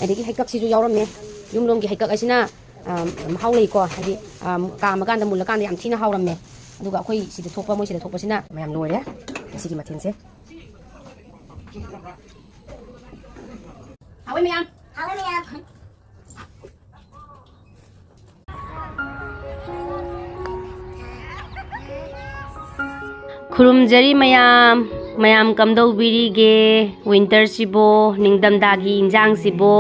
ꯑꯗꯒꯤ ꯍꯩꯀꯛꯁꯤꯁꯨ ꯌꯥꯎꯔꯝꯃꯦ ꯌꯨꯝꯂꯣꯝꯒꯤ ꯍꯩꯀꯛ ꯑꯁꯤꯅ ꯃꯍꯥꯎ ꯂꯩꯀꯣ ꯍꯥꯏꯗꯤ ꯀꯥꯝꯃꯀꯥꯟꯗ ꯃꯨꯜꯂꯀꯥꯟꯗ ꯌꯥꯝ ꯊꯤꯅ ꯍꯥꯎꯔꯝꯃꯦ ꯑꯗꯨꯒ ꯑꯩꯈꯣꯏ ꯁꯤꯗ ꯊꯣꯛꯄ ꯃꯣꯏ ꯁꯤꯗ ꯊꯣꯛꯄꯁꯤꯅ ꯃꯌꯥꯝ ꯂꯣꯏꯔꯦ ꯁꯤꯒꯤ ꯃꯊꯦꯜꯁꯦ ꯍꯥꯎꯋꯦ ꯃꯌꯥꯝ ꯈꯨꯔꯨꯝꯖꯔꯤ ꯃꯌꯥꯝ ꯀꯝꯗꯧꯕꯤꯔꯤꯒꯦ ꯋꯤꯟꯇꯔꯁꯤꯕꯣ ꯅꯤꯡꯊꯝꯊꯥꯒꯤ ꯏꯟꯖꯥꯡꯁꯤꯕꯣ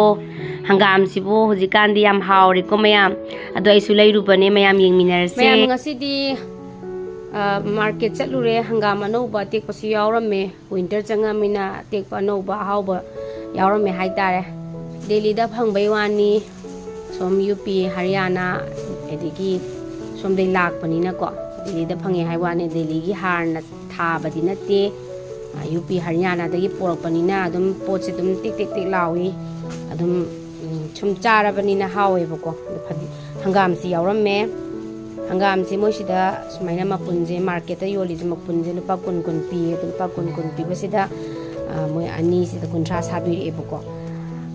ꯍꯪꯒꯥꯝꯁꯤꯕꯣ ꯍꯧꯖꯤꯛꯀꯥꯟꯗꯤ ꯌꯥꯝ ꯍꯥꯎꯔꯦꯀꯣ ꯃꯌꯥꯝ ꯑꯗꯣ ꯑꯩꯁꯨ ꯂꯩꯔꯨꯕꯅꯦ ꯃꯌꯥꯝ ꯌꯦꯡꯃꯤꯟꯅꯔꯁꯦ ꯃꯌꯥꯝ ꯉꯁꯤꯗꯤ ꯃꯥꯔꯀꯦꯠ ꯆꯠꯂꯨꯔꯦ ꯍꯪꯒꯥꯝ ꯑꯅꯧꯕ ꯑꯇꯦꯛꯄꯁꯨ ꯌꯥꯎꯔꯝꯃꯦ ꯋꯤꯟꯇꯔ ꯆꯪꯉꯃꯤꯅ ꯑꯇꯦꯛꯄ ꯑꯅꯧꯕ ꯑꯍꯥꯎꯕ ꯌꯥꯎꯔꯝꯃꯦ ꯍꯥꯏꯇꯥꯔꯦ ꯗꯦꯜꯂꯤꯗ ꯐꯪꯕꯩ ꯋꯥꯅꯤ ꯁꯣꯝ ꯌꯨꯄꯤ ꯍꯔꯤꯌꯥꯅꯥ ꯑꯗꯒꯤ ꯁꯣꯝꯗꯩ ꯂꯥꯛꯄꯅꯤꯅꯀꯣ ꯗꯦꯜꯂꯤꯗ ꯐꯪꯉꯦ ꯍꯥꯏꯕ ꯋꯥꯅꯤ ꯗꯦꯜꯂꯤꯒꯤ ꯍꯥꯔꯅ ꯊꯥꯕꯗꯤ ꯅꯠꯇꯦ ꯌꯨꯄꯤ ꯍꯔꯤꯌꯥꯅꯥꯗꯒꯤ ꯄꯣꯔꯛꯄꯅꯤꯅ ꯑꯗꯨꯝ ꯄꯣꯠꯁꯦ ꯑꯗꯨꯝ ꯇꯦꯛ ꯇꯦꯛ ꯂꯥꯎꯏ ꯑꯗꯨꯝ ꯁꯨꯝ ꯆꯥꯔꯕꯅꯤꯅ ꯍꯥꯎꯋꯦꯕꯀꯣ ꯍꯪꯒꯥꯝꯁꯤ ꯌꯥꯎꯔꯝꯃꯦ ꯍꯪꯒꯥꯝꯁꯦ ꯃꯣꯏꯁꯤꯗ ꯁꯨꯃꯥꯏꯅ ꯃꯄꯨꯟꯁꯦ ꯃꯥꯔꯀꯦꯠꯇ ꯌꯣꯜꯂꯤꯁꯦ ꯃꯄꯨꯟꯁꯦ ꯂꯨꯄꯥ 10 ꯄꯤꯌꯦ ꯑꯗꯨ ꯂꯨꯄꯥ 10 ꯄꯤꯕꯁꯤꯗ ꯃꯣꯏ ꯑꯅꯤꯁꯤꯗ 30 ꯁꯥꯕꯤꯔꯛꯑꯦꯕꯀꯣ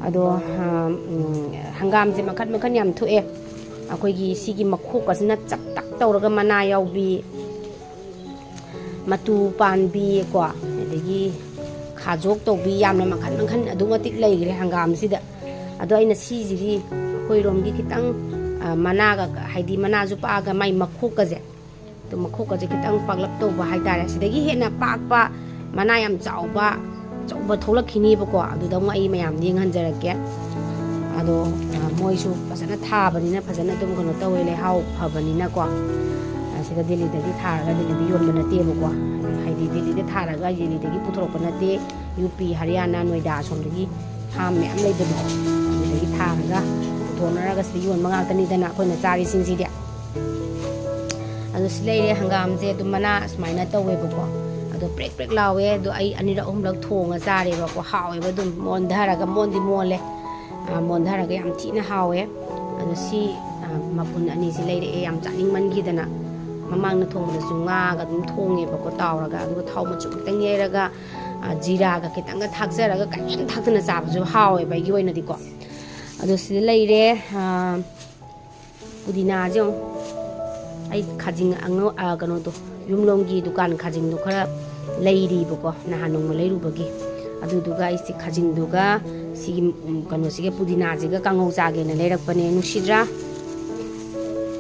ꯑꯗꯣ ꯍꯪꯒꯥꯝꯁꯦ ꯃꯈꯟ ꯌꯥꯝ ꯊꯣꯛꯑꯦ ꯑꯩꯈꯣꯏꯒꯤ ꯁꯤꯒꯤ ꯃꯈꯣꯛꯀꯁꯤꯅ ꯆꯞ ꯇꯛ ꯇꯧꯔꯒ ꯃꯅꯥ ꯌꯥꯎꯕꯤ ꯃꯇꯨ ꯄꯥꯟꯕꯤ ꯀꯣ ꯑꯗꯒꯤ ꯈꯥꯖꯣꯛ ꯇꯧꯕꯤ ꯌꯥꯝꯅ ꯃꯈꯟ ꯑꯗꯨꯛ ꯃꯇꯤꯛ ꯂꯩꯈ꯭ꯔꯦ ꯍꯪꯒꯥꯝꯁꯤꯗ ꯑꯗꯣ ꯑꯩꯅ ꯁꯤꯁꯤꯗꯤ ꯑꯩꯈꯣꯏꯔꯣꯝꯒꯤ ꯈꯤꯇꯪ ꯃꯅꯥꯒ ꯍꯥꯏꯗꯤ ꯃꯅꯥꯁꯨ ꯄꯥꯛꯑꯒ ꯃꯥꯏ ꯃꯈꯣꯛꯀꯁꯦ ꯑꯗꯨ ꯃꯈꯣꯛꯀꯁꯦ ꯈꯤꯇꯪ ꯄꯥꯛꯂꯞ ꯇꯧꯕ ꯍꯥꯏꯇꯥꯔꯦ ꯁꯤꯗꯒꯤ ꯍꯦꯟꯅ ꯄꯥꯛꯄ ꯃꯅꯥ ꯌꯥꯝ ꯆꯥꯎꯕ ꯑꯆꯧꯕ ꯊꯣꯛꯂꯛꯈꯤꯅꯤꯕꯀꯣ ꯑꯗꯨꯗ ꯑꯃꯨꯛ ꯑꯩ ꯃꯌꯥꯝ ꯌꯦꯡꯍꯟꯖꯔꯛꯀꯦ ꯑꯗꯣ ꯃꯣꯏꯁꯨ ꯐꯖꯅ ꯊꯥꯕꯅꯤꯅ ꯐꯖꯅ ꯑꯗꯨꯝ ꯀꯩꯅꯣ ꯇꯧꯋꯦ ꯂꯩꯍꯥꯎ ꯐꯕꯅꯤꯅꯀꯣ ꯁꯤꯗ ꯗꯦꯜꯂꯤꯗꯗꯤ ꯊꯥꯔꯒ ꯗꯦꯜꯂꯤꯗ ꯌꯣꯟꯕ ꯅꯠꯇꯦꯕꯀꯣ ꯍꯥꯏꯗꯤ ꯗꯦꯜꯂꯤꯗ ꯊꯥꯔꯒ ꯗꯦꯜꯂꯤꯗꯒꯤ ꯄꯨꯊꯣꯔꯛꯄ ꯅꯠꯇꯦ ꯌꯨꯄꯤ ꯍꯔꯤꯌꯥꯅꯥ ꯅꯣꯏꯗꯥ ꯑꯁꯣꯝꯗꯒꯤ ꯐꯥꯝ ꯃꯌꯥꯝ ꯂꯩꯕꯗꯣ ꯑꯗꯨꯗꯒꯤ ꯊꯥꯔꯒ ꯄꯨꯊꯣꯛꯅꯔꯒ ꯁꯤꯗ ꯌꯣꯟꯕ ꯉꯥꯛꯇꯅꯤꯗꯅ ꯑꯩꯈꯣꯏꯅ ꯆꯥꯔꯤꯁꯤꯡꯁꯤꯗꯤ ꯑꯗꯣ ꯁꯤ ꯂꯩꯔꯦ ꯍꯪꯒꯥꯝꯁꯦ ꯑꯗꯨꯝ ꯃꯅꯥ ꯁꯨꯃꯥꯏꯅ ꯇꯧꯋꯦꯕꯀꯣ ꯑꯗꯣ ꯄ꯭ꯔꯦꯛ ꯂꯥꯎꯋꯦ ꯑꯗꯣ ꯑꯩ 2-3ꯛ ꯊꯣꯡꯉ ꯆꯥꯔꯦꯕꯀꯣ ꯍꯥꯎꯋꯦꯕ ꯑꯗꯨꯝ ꯃꯣꯟꯊꯔꯒ ꯃꯣꯜꯂꯦ ꯃꯣꯟꯊꯔꯒ ꯌꯥꯝ ꯊꯤꯅ ꯍꯥꯎꯋꯦ ꯑꯗꯣ ꯁꯤ ꯃꯄꯨꯟ ꯑꯅꯤꯁꯤ ꯂꯩꯔꯛꯑꯦ ꯌꯥꯝ ꯆꯥꯅꯤꯡꯃꯟꯈꯤꯗꯅ ꯃꯃꯥꯡꯗ ꯊꯣꯡꯕꯗꯁꯨ ꯉꯥꯒ ꯑꯗꯨꯝ ꯊꯣꯡꯉꯦꯕꯀꯣ ꯇꯥꯎꯔꯒ ꯑꯗꯨꯒ ꯊꯥꯎ ꯃꯆꯨꯝ ꯈꯤꯇꯪ ꯌꯩꯔꯒ ꯖꯤꯔꯥꯒ ꯈꯤꯇꯪꯒ ꯊꯥꯛꯆꯔꯒ ꯀꯔꯤꯝ ꯊꯥꯛꯇꯅ ꯆꯥꯕꯁꯨ ꯍꯥꯎꯋꯦꯕ ꯑꯩꯒꯤ ꯑꯣꯏꯅꯗꯤꯀꯣ ꯑꯗꯣ ꯁꯤꯗ ꯂꯩꯔꯦ ꯄꯨꯗꯤꯅꯥꯁꯦ ꯑꯃꯨꯛ ꯑꯩ ꯈꯥꯖꯤꯡ ꯀꯩꯅꯣꯗꯣ ꯌꯨꯝꯂꯣꯝꯒꯤ ꯗꯨꯀꯥꯟ ꯈꯥꯖꯤꯡꯗꯣ ꯈꯔ ꯂꯩꯔꯤꯕꯀꯣ ꯅꯍꯥꯟ ꯅꯣꯡꯃ ꯂꯩꯔꯨꯕꯒꯤ ꯑꯗꯨꯗꯨꯒ ꯑꯩꯁꯦ ꯈꯥꯖꯤꯡꯗꯨꯒ ꯁꯤꯒꯤ ꯀꯩꯅꯣꯁꯤꯒ ꯄꯨꯗꯤꯅꯥꯁꯤꯒ ꯀꯥꯡꯉꯧ ꯆꯥꯒꯦꯅ ꯂꯩꯔꯛꯄꯅꯦ ꯅꯨꯡꯁꯤꯗ꯭ꯔꯥ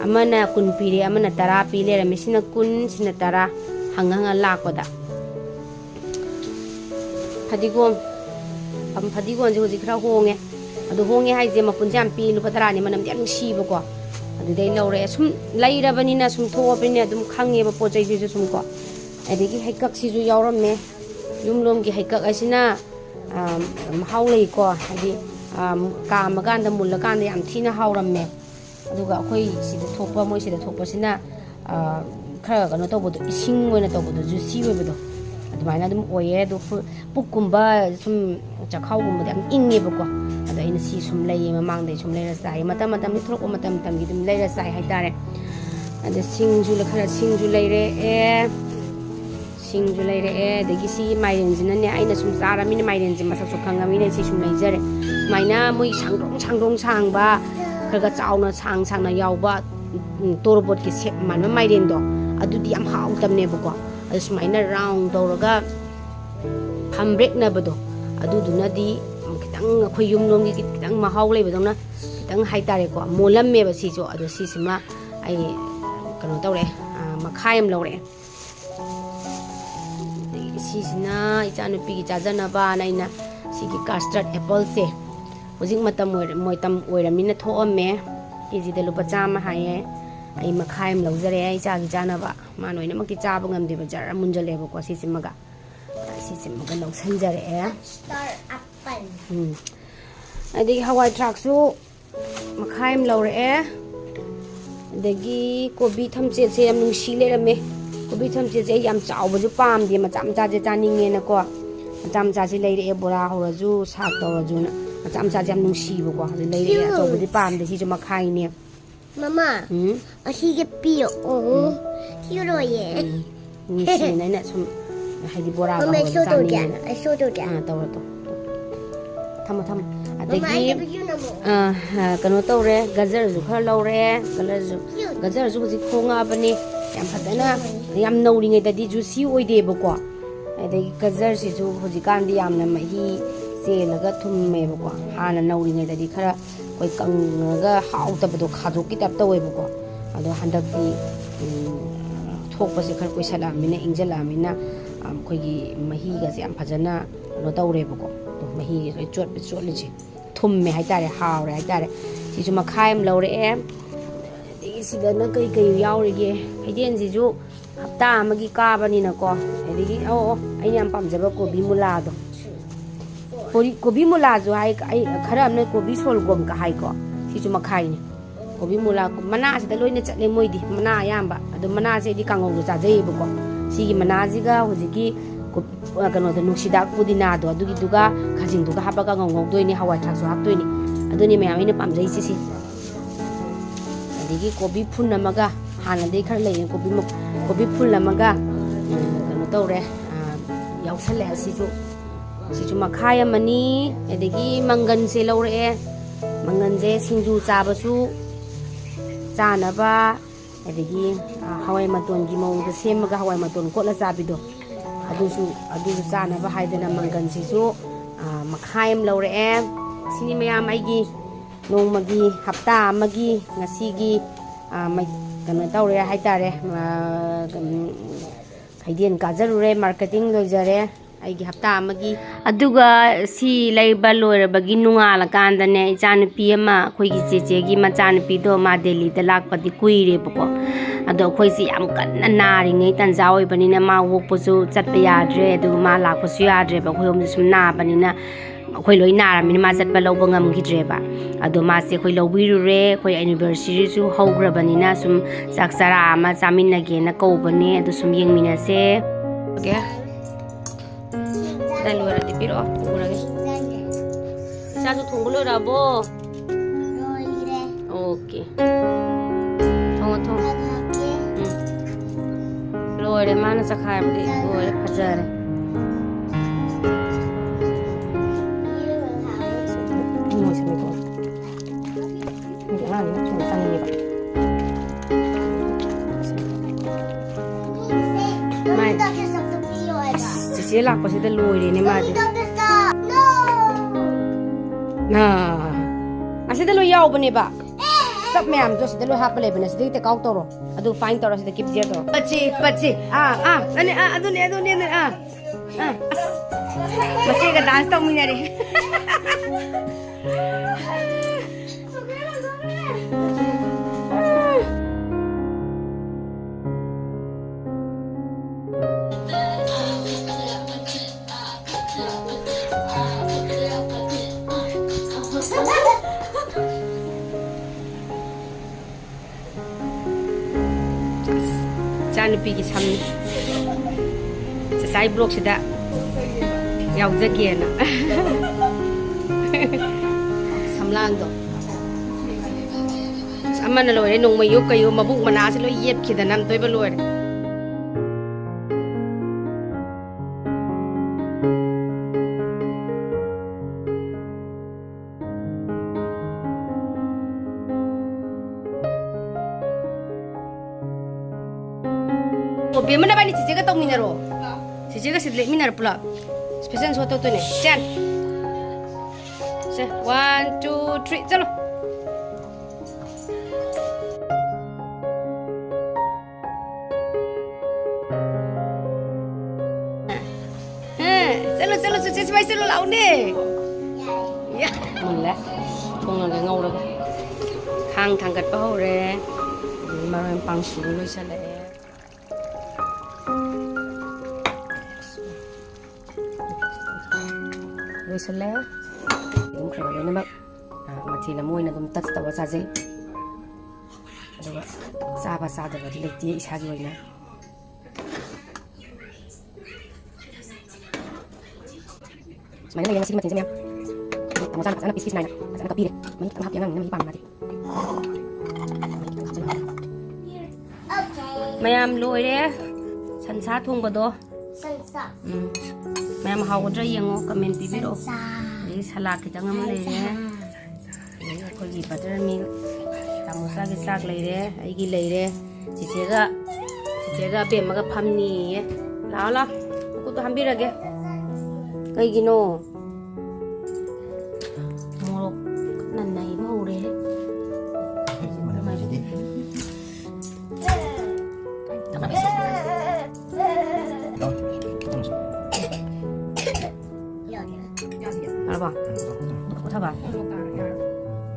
ꯑꯃꯅ 10 ꯄꯤꯔꯦ ꯑꯃꯅ 10 ꯄꯤ ꯂꯩꯔꯝꯃꯦ ꯁꯤꯅ 10 ꯁꯤꯅ 10 ꯍꯪꯉ ꯂꯥꯛꯄꯗ ꯐꯗꯤꯒꯣꯝꯁꯦ ꯍꯧꯖꯤꯛ ꯈꯔ ꯍꯣꯡꯉꯦ ꯑꯗꯣ ꯍꯣꯡꯉꯦ ꯍꯥꯏꯁꯦ ꯃꯄꯨꯟꯁꯦ ꯌꯥꯝ ꯄꯤ ꯂꯨꯄꯥ 10ꯅꯤ ꯃꯅꯝꯗꯤ ꯌꯥꯝ ꯅꯨꯡꯁꯤꯕꯀꯣ ꯑꯗꯨꯗꯩ ꯂꯧꯔꯛꯑꯦ ꯁꯨꯝ ꯂꯩꯔꯕꯅꯤꯅ ꯁꯨꯝ ꯊꯣꯛꯑꯕꯅꯤꯅ ꯑꯗꯨꯝ ꯈꯪꯉꯦꯕ ꯄꯣꯠ ꯆꯩꯁꯤꯁꯨ ꯁꯨꯝ ꯀꯣ ꯑꯗꯒꯤ ꯍꯩꯀꯛꯁꯤꯁꯨ ꯌꯥꯎꯔꯝꯃꯦ ꯌꯨꯝꯂꯣꯝꯒꯤ ꯍꯩꯀꯛ ꯑꯁꯤꯅ ꯃꯍꯥꯎ ꯂꯩꯀꯣ ꯍꯥꯏꯗꯤ ꯀꯥꯝꯃꯀꯥꯟꯗ ꯃꯨꯜꯂꯀꯥꯟꯗ ꯌꯥꯝ ꯊꯤꯅ ꯍꯥꯎꯔꯝꯃꯦ ꯑꯗꯨꯒ ꯑꯩꯈꯣꯏ ꯁꯤꯗ ꯊꯣꯛꯄ ꯃꯣꯏ ꯁꯤꯗ ꯊꯣꯛꯄꯁꯤꯅ ꯈꯔ ꯀꯩꯅꯣ ꯇꯧꯕꯗꯣ ꯏꯁꯤꯡ ꯑꯣꯏꯅ ꯇꯧꯕꯗꯣ ꯖꯨꯁꯤ ꯑꯣꯏꯕꯗꯣ ꯑꯗꯨꯃꯥꯏꯅ ꯑꯗꯨꯝ ꯑꯣꯏꯌꯦ ꯑꯗꯣ ꯄꯨꯛꯀꯨꯝꯕ ꯁꯨꯝ ꯆꯈꯥꯎꯒꯨꯝꯕꯗ ꯌꯥꯝ ꯏꯪꯉꯦꯕꯀꯣ ꯑꯗꯣ ꯑꯩꯅ ꯁꯤ ꯁꯨꯝ ꯂꯩꯌꯦ ꯃꯃꯥꯡꯗꯩ ꯁꯨꯝ ꯂꯩꯔ ꯆꯥꯏ ꯃꯇꯝꯒꯤ ꯊꯣꯛꯂꯛꯄ ꯃꯇꯝꯒꯤ ꯑꯗꯨꯝ ꯂꯩꯔ ꯆꯥꯏ ꯍꯥꯏꯇꯥꯔꯦ ꯑꯗ ꯁꯤꯡꯁꯨ ꯂꯩꯔꯛꯑꯦ ꯑꯗꯒꯤ ꯁꯤ ꯃꯥꯏꯔꯦꯟꯁꯤꯅꯅꯦ ꯑꯩꯅ ꯁꯨꯝ ꯆꯥꯔꯃꯤꯅ ꯃꯥꯏꯔꯦꯟꯁꯦ ꯃꯁꯛꯁꯨ ꯈꯪꯉꯃꯤꯅ ꯁꯤ ꯁꯨꯝ ꯂꯩꯖꯔꯦ ꯁꯨꯃꯥꯏꯅ ꯃꯣꯏ ꯁꯥꯡꯗꯣꯡ ꯁꯥꯡꯕ ꯈꯔ ꯆꯥꯎꯅ ꯁꯥꯡꯅ ꯌꯥꯎꯕ ꯇꯣꯔꯕꯣꯠꯀꯤ ꯁꯦꯞ ꯃꯥꯟꯕ ꯃꯥꯏꯔꯦꯟꯗꯣ ꯑꯗꯨꯗꯤ ꯌꯥꯝ ꯍꯥꯎꯇꯕꯅꯦꯕꯀꯣ ꯑꯗꯨ ꯁꯨꯃꯥꯏꯅ ꯔꯥꯎꯟ ꯇꯧꯔꯒ ꯐꯝꯕ꯭ꯔꯦꯛꯅꯕꯗꯣ ꯑꯗꯨꯗꯨꯅꯗꯤ ꯈꯤꯇꯪ ꯑꯩꯈꯣই ꯌꯨꯝꯂꯣꯝꯒꯤ ꯈꯤꯇꯪ ꯃꯍꯥꯎ ꯂꯩꯕꯗꯧꯅ ꯈꯤꯇꯪ ꯍꯥꯏꯇꯥꯔꯦꯀꯣ ꯃꯣꯜꯂꯝꯃꯦꯕ ꯁꯤꯁꯨ ꯑꯗꯣ ꯁꯤꯁꯤꯃ ꯑꯩ ꯀꯩꯅꯣ ꯇꯧꯔꯛꯑꯦ ꯃꯈꯥꯏ ꯑꯃ ꯂꯧꯔꯛꯑꯦ ꯑꯗꯒꯤ ꯁꯤꯁꯤꯅ ꯏꯆꯥꯅꯨꯄꯤꯒꯤ ꯆꯥꯖꯅꯕꯅ ꯑꯩꯅ ꯁꯤꯒꯤ ꯀꯥꯁꯇꯔꯠ ꯑꯦꯄꯜꯁꯦ ꯍꯧꯖꯤꯛ ꯃꯇꯝ ꯑꯣꯏꯔꯝꯅꯤꯅ ꯊꯣꯛꯑꯝꯃꯦ ꯀꯦꯖꯤꯗ ꯂꯨꯄꯥ 100 ꯍꯥꯏꯌꯦ ꯑꯩ ꯃꯈꯥꯏ ꯑꯃ ꯂꯧꯖꯔꯦ ꯏꯆꯥꯒꯤ ꯆꯥꯅꯕ ꯃꯥ ꯂꯣꯏꯅꯃꯛꯇꯤ ꯆꯥꯕꯉꯝꯗꯦꯕ ꯖꯔ ꯃꯨꯟꯖꯜꯂꯦꯕꯀꯣ ꯁꯤꯁꯤꯃꯒ ꯂꯧꯁꯟꯖꯔꯛꯑꯦ ꯑꯗꯒꯤ ꯍꯋꯥꯏ ꯊꯔꯥꯛꯁꯨ ꯃꯈꯥꯏ ꯑꯃ ꯂꯧꯔꯛꯑꯦ ꯑꯗꯒꯤ ꯀꯣꯕꯤ ꯊꯝꯆꯦꯠꯁꯦ ꯌꯥꯝ ꯅꯨꯡꯁꯤ ꯂꯩꯔꯝꯃꯦ ꯀꯣꯕꯤ ꯊꯝꯆꯦꯠꯁꯦ ꯑꯩ ꯌꯥꯝ ꯆꯥꯎꯕꯁꯨ ꯄꯥꯝꯗꯦ ꯃꯆꯥꯁꯦ ꯆꯥꯅꯤꯡꯉꯦꯅꯀꯣ ꯃꯆꯥꯁꯦ ꯂꯩꯔꯛꯑꯦ ꯕꯣꯔꯥ ꯍꯧꯔꯁꯨ ꯁꯥꯛ ꯇꯧꯔꯁꯨꯅ ꯃꯆꯥꯁꯦ ꯌꯥꯝ ꯅꯨꯡꯁꯤꯕꯀꯣ ꯑꯗꯨ ꯂꯩꯔꯛꯑꯦ ꯑꯆꯧꯕꯗꯤ ꯄꯥꯝꯗꯦ ꯁꯤꯁꯨ ꯃꯈꯥꯏꯅꯦ ꯃꯃꯥ ꯑꯁꯤꯒꯤ ꯄꯤꯔꯛꯑꯣ ꯊꯤꯔꯣꯏꯌꯦ ꯅꯨꯡꯁꯤꯅ ꯑꯩꯅ ꯁꯨꯝ ꯍꯥꯏꯗꯤ ꯕꯣꯔꯥꯒ ꯍꯧꯔꯁꯨ ꯆꯥꯅꯤꯡꯉꯦꯅ ꯇꯧꯔꯣ ꯊꯝꯃꯣ ꯑꯗꯒꯤ ꯀꯩꯅꯣ ꯇꯧꯔꯦ ꯒꯖꯔꯁꯨ ꯈꯔ ꯂꯧꯔꯦ ꯒꯖꯔꯁꯨ ꯍꯧꯖꯤꯛ ꯈꯣꯡꯉꯛꯑꯕꯅꯤ ꯌꯥꯝ ꯐꯖꯅ ꯌꯥꯝ ꯅꯧꯔꯤꯉꯩꯗꯗꯤ ꯖꯨꯁꯤ ꯑꯣꯏꯗꯦꯕꯀꯣ ꯑꯗꯒꯤ ꯒꯖꯔꯁꯤꯁꯨ ꯍꯧꯖꯤꯛꯀꯥꯟꯗꯤ ꯌꯥꯝꯅ ꯃꯍꯤ ꯆꯦꯜꯂꯒ ꯊꯨꯝꯃꯦꯕꯀꯣ ꯍꯥꯟꯅ ꯅꯧꯔꯤꯉꯩꯗꯗꯤ ꯈꯔ ꯑꯩꯈꯣꯏ ꯀꯪꯉꯒ ꯍꯥꯎꯇꯕꯗꯣ ꯈꯥꯖꯣꯛꯀꯤ ꯇꯥꯏꯞ ꯇꯧꯋꯦꯕꯀꯣ ꯑꯗꯣ ꯍꯟꯗꯛꯇꯤ ꯊꯣꯛꯄꯁꯦ ꯈꯔ ꯀꯨꯏꯁꯜꯂꯛꯑꯃꯤꯅ ꯏꯪꯖꯜꯂꯛꯑꯃꯤꯅ ꯑꯩꯈꯣꯏꯒꯤ ꯃꯍꯤꯒꯁꯦ ꯌꯥꯝ ꯐꯖꯅ ꯀꯩꯅꯣ ꯇꯧꯔꯦꯕꯀꯣ ꯃꯍꯤ ꯂꯣꯏ ꯆꯣꯠꯂꯤꯁꯦ ꯊꯨꯝꯃꯦ ꯍꯥꯏꯇꯥꯔꯦ ꯍꯥꯎꯔꯦ ꯍꯥꯏꯇꯥꯔꯦ ꯁꯤꯁꯨ ꯃꯈꯥꯏ ꯑꯃ ꯂꯧꯔꯛꯑꯦ ꯑꯗꯒꯤ ꯁꯤꯗꯅ ꯀꯩ ꯌꯥꯎꯔꯤꯒꯦ ꯍꯩꯗꯦꯟꯁꯤꯁꯨ ꯍꯞꯇꯥ ꯑꯃꯒꯤ ꯀꯥꯕꯅꯤꯅꯀꯣ ꯑꯗꯒꯤ ꯑꯩꯅ ꯌꯥꯝ ꯄꯥꯝꯖꯕ ꯀꯣꯕꯤ ꯃꯨꯂꯥꯗꯣ ꯀꯣꯕꯤ ꯃꯨꯂꯥꯁꯨ ꯍꯥꯏ ꯑꯩ ꯈꯔ ꯑꯃꯅ ꯀꯣꯕꯤ ꯁꯣꯜꯒꯣꯝꯒ ꯍꯥꯏꯀꯣ ꯁꯤꯁꯨ ꯃꯈꯥꯏꯅꯤ ꯀꯣꯕꯤ ꯃꯨꯂꯥ ꯃꯅꯥꯁꯤꯗ ꯂꯣꯏꯅ ꯆꯠꯂꯦ ꯃꯣꯏꯗꯤ ꯃꯅꯥ ꯑꯌꯥꯝꯕ ꯑꯗꯣ ꯃꯅꯥꯁꯦ ꯑꯩꯗꯤ ꯀꯥꯡꯉꯧꯗꯣ ꯆꯥꯖꯩꯌꯦꯕꯀꯣ ꯁꯤꯒꯤ ꯃꯅꯥꯁꯤꯒ ꯍꯧꯖꯤꯛꯀꯤ ꯀꯩꯅꯣꯗꯣ ꯅꯨꯡꯁꯤꯗꯥꯛ ꯄꯨꯗꯤꯅꯥꯗꯣ ꯑꯗꯨꯒꯤꯗꯨꯒ ꯈꯥꯖꯤꯡꯗꯨꯒ ꯍꯥꯞꯄꯒ ꯉꯧꯗꯣꯏꯅꯤ ꯍꯋꯥꯏ ꯊꯔꯥꯛꯁꯨ ꯍꯥꯞꯇꯣꯏꯅꯤ ꯑꯗꯨꯅꯤ ꯃꯌꯥꯝ ꯑꯩꯅ ꯄꯥꯝꯖꯩꯁꯦ ꯁꯤ ꯑꯗꯒꯤ ꯀꯣꯕꯤ ꯐꯨꯜ ꯑꯃꯒ ꯍꯥꯟꯅꯗꯩ ꯈꯔ ꯂꯩꯌꯦ ꯀꯣꯕꯤ ꯐꯨꯜ ꯑꯃꯒ ꯀꯩꯅꯣ ꯇꯧꯔꯦ ꯌꯥꯎꯁꯜꯂꯦ ꯁꯤꯁꯨ ꯃꯈꯥꯏ ꯑꯃꯅꯤ ꯑꯗꯒꯤ ꯃꯪꯒꯟꯁꯦ ꯂꯧꯔꯛꯑꯦ ꯃꯪꯒꯟꯁꯦ ꯁꯤꯡꯖꯨ ꯆꯥꯕꯁꯨ ꯆꯥꯅꯕ ꯑꯗꯒꯤ ꯍꯋꯥꯏ ꯃꯇꯣꯟꯒꯤ ꯃꯑꯣꯡꯗ ꯁꯦꯝꯃꯒ ꯍꯋꯥꯏ ꯃꯇꯣꯟ ꯀꯣꯠꯂ ꯆꯥꯕꯤꯗꯣ ꯑꯗꯨꯁꯨ ꯆꯥꯅꯕ ꯍꯥꯏꯗꯅ ꯃꯪꯒꯟꯁꯤꯁꯨ ꯃꯈꯥꯏ ꯑꯃ ꯂꯧꯔꯛꯑꯦ ꯁꯤꯅꯤ ꯃꯌꯥꯝ ꯑꯩꯒꯤ ꯅꯣꯡꯃꯒꯤ ꯍꯞꯇꯥ ꯑꯃꯒꯤ ꯉꯁꯤꯒꯤ ꯀꯩꯅꯣ ꯇꯧꯔꯦ ꯍꯥꯏꯇꯥꯔꯦ ꯍꯩꯗꯦꯟ ꯀꯥꯖꯔꯨꯔꯦ ꯃꯥꯔꯀꯦꯇꯤꯡ ꯂꯣꯏꯖꯔꯦ ꯑꯩꯒꯤ ꯍꯞꯇꯥ ꯑꯃꯒꯤ ꯑꯗꯨꯒ ꯁꯤ ꯂꯩꯕ ꯂꯣꯏꯔꯕꯒꯤ ꯅꯣꯡꯉꯥꯜꯂꯀꯥꯟꯗꯅꯦ ꯏꯆꯥꯅꯨꯄꯤ ꯑꯃ ꯑꯩꯈꯣꯏꯒꯤ ꯆꯦꯆꯦꯒꯤ ꯃꯆꯥꯅꯨꯄꯤꯗꯣ ꯃꯥ ꯗꯦꯜꯂꯤꯗ ꯂꯥꯛꯄꯗꯤ ꯀꯨꯏꯔꯦꯕꯀꯣ ꯑꯗꯣ ꯑꯩꯈꯣꯏꯁꯤ ꯌꯥꯝ ꯀꯟꯅ ꯅꯥꯔꯤꯉꯩ ꯇꯟꯖꯥ ꯑꯣꯏꯕꯅꯤ나 ꯃꯥ ꯑꯣꯛꯄꯁꯨ ꯆꯠꯄ ꯌꯥꯗ꯭ꯔꯦ ꯑꯗꯨꯒ ꯃꯥ ꯂꯥꯛꯄꯁꯨ ꯌꯥꯗ꯭ꯔꯦꯕ ꯑꯩꯈꯣꯏꯔꯣꯝꯗ ꯁꯨꯝ ꯅꯥꯕꯅꯤꯅ ꯑꯩꯈꯣꯏ ꯂꯣꯏ ꯅꯥꯔꯕꯅꯤꯅ ꯃꯥ ꯆꯠꯄ ꯂꯧꯕ ꯉꯝꯈꯤꯗ꯭ꯔꯦꯕ ꯑꯗꯣ ꯃꯥꯁꯦ ꯑꯩꯈꯣꯏ ꯂꯧꯕꯤꯔꯨꯔꯦ ꯑꯩꯈꯣꯏ ꯑꯦꯅꯤꯚꯔꯁꯔꯤꯁꯨ ꯍꯧꯈ꯭ꯔꯕꯅꯤꯅ ꯁꯨꯝ ꯆꯥꯛ ꯆꯔꯥ ꯑꯃ ꯆꯥꯃꯤꯟꯅꯒꯦꯅ ꯀꯧꯕꯅꯦ ꯑꯗꯨ ꯁꯨꯝ ꯌꯦꯡꯃꯤꯟꯅꯁꯦ ꯑꯣꯀꯦ ꯂꯣꯏꯔꯗꯤ ꯄꯤꯔꯛꯑꯣ ꯄꯨꯔꯒꯦ ꯏꯆꯥꯁꯨ ꯊꯣꯡꯕ ꯂꯣꯏꯔꯛꯑꯕꯣ ꯑꯣꯀꯦ ꯊꯣꯡꯉꯣ ꯂꯣꯏꯔꯦ ꯃꯥꯅ ꯆꯈꯥꯏꯕꯗꯤ ꯂꯣꯏꯔꯦ ꯐꯖꯔꯦ ꯆꯤꯆꯦ ꯂꯥꯛꯄꯁꯤꯗ ꯂꯣꯏꯔꯦꯅꯦ ꯃꯥꯗꯤ ꯑꯁꯤꯗ ꯂꯣꯏ ꯌꯥꯎꯕꯅꯦꯕ ꯁꯞ ꯃꯌꯥꯝꯗꯣ ꯁꯤꯗ ꯂꯣꯏ ꯍꯥꯞꯄ ꯂꯩꯕꯅꯦ ꯁꯤꯗꯒꯤ ꯇꯦꯛ ꯑꯥꯎꯠ ꯇꯧꯔꯣ ꯑꯗꯨ ꯐꯥꯏꯟ ꯇꯧꯔꯣ ꯁꯤꯗ ꯀꯤꯞꯆꯔ ꯇꯧꯔꯣ ꯄꯠꯁꯤ ꯑꯗꯨꯅꯦ ꯃꯆꯦꯒ ꯗꯥꯟꯁ ꯇꯧꯃꯤꯟꯅꯔꯦ ꯏꯆꯥꯅꯨꯄꯤꯒꯤ ꯁꯝꯅꯤ ꯆꯆꯥꯏ ꯕ꯭ꯂꯣꯛꯁꯤꯗ ꯌꯥꯎꯖꯒꯦꯅ ꯁꯝꯂꯥꯡꯗꯣ ꯑꯃꯅ ꯂꯣꯏꯔꯦ ꯅꯣꯡꯃꯩꯌꯣ ꯀꯩꯌꯣ ꯃꯕꯨꯛ ꯃꯅꯥꯁꯦ ꯂꯣꯏ ꯌꯦꯠꯈꯤꯗꯅ ꯑꯝꯇꯣꯏꯕ ꯂꯣꯏꯔꯦ ꯕꯦꯝꯃ ꯅꯕꯥꯅꯤ ꯆꯤꯆꯦꯒ ꯇꯧꯃꯤꯟꯅꯔꯣ ꯆꯤꯆꯦꯒ ꯁꯤꯗ ꯂꯦꯞꯃꯤꯟꯅꯔꯣ ꯄꯨꯂꯞ ꯐꯦꯁꯟ ꯁꯣ ꯇꯧꯗꯣꯏꯅꯦ ꯆꯦꯟ ꯁꯦ 1 2 3 ꯆꯠꯂꯣ चलो चुचे सिपाही चलो लाउने मुल्ले थोंगा ngौरगा khang thanggatpa hore maroy pangsu loisale loisale dum khare na bak mathi la moina dum touch tawa sajai aduga saba sada ga lekti isagi oina Mana yang masih macam ni? Kamu sana pis nanya, sana kapir. Mana kamu hati yang nami pang mati. Mayam loire, sansa thong bado. Sansa. Mayam hau dra yang o kamen pibiro. ꯑꯗꯒꯤ salad ꯈꯤꯇꯪ ꯑꯃ ꯂꯩꯔꯦ ꯑꯗꯒꯤ ꯑꯩꯈꯣꯏꯒꯤ butter milk ꯁꯃꯣꯁꯥꯒꯤ ꯆꯥꯛ ꯂꯩꯔꯦ ꯑꯩꯒꯤ ꯂꯩꯔꯦ ꯆꯤꯆꯦꯒ ꯑꯕꯦꯝꯃꯒ ꯐꯝꯅꯤꯌꯦ ꯂꯥꯛꯑꯣ ꯂꯥꯛꯑꯣ ꯃꯈꯨꯠꯇꯣ ꯍꯥꯝꯕꯤꯔꯒꯦ ꯀꯩꯒꯤꯅꯣ ꯃꯣꯔꯣꯛ ꯅꯩꯕ ꯍꯧꯔꯦ 알아봐. 꽂아봐.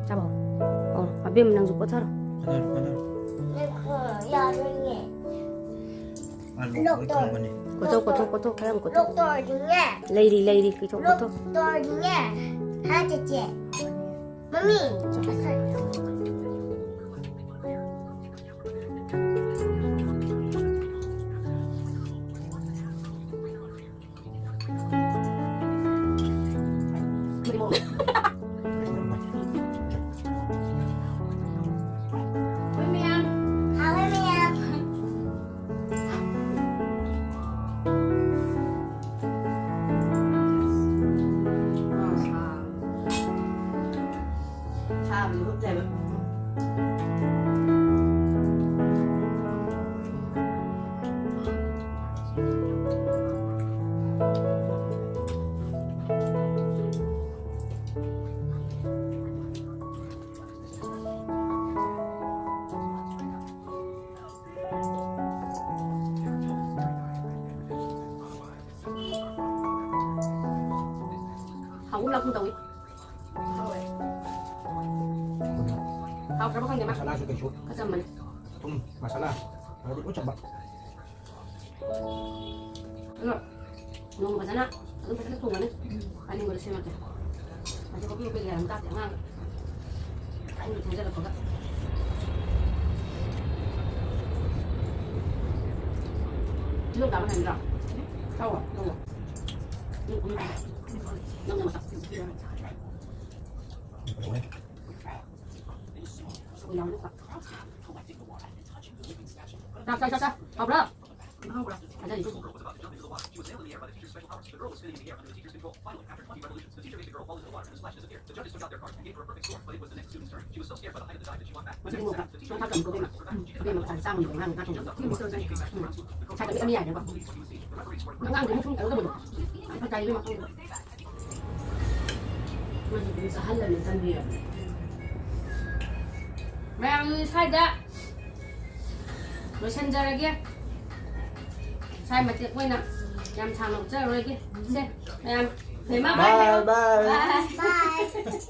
잡아. 아비면 낭주 꽂아라. 꼬톡 그냥 꼬톡. 레이디 그쪽 꼬톡. 하지지. 머미. Không lâu không tuổi. Học ra bác không Masalah suka shoot. Kasam mana? Masalah. Nanti kau coba. Nung ka sana. Ano pa sana tungan eh? Ano mo siya mate? Kasi ko piyo piyo ang tat yang. Ano mo tanda ko ka? Lu ka man ra. Tawa. Nung masak. 자, 봐봐. 가자 이쪽. Mẹ sai đã. 로션자라게 잘 맞게 보이나 얌 장롱 자르게 세 얌 대마 바이 Bye bye. 바이 Bye.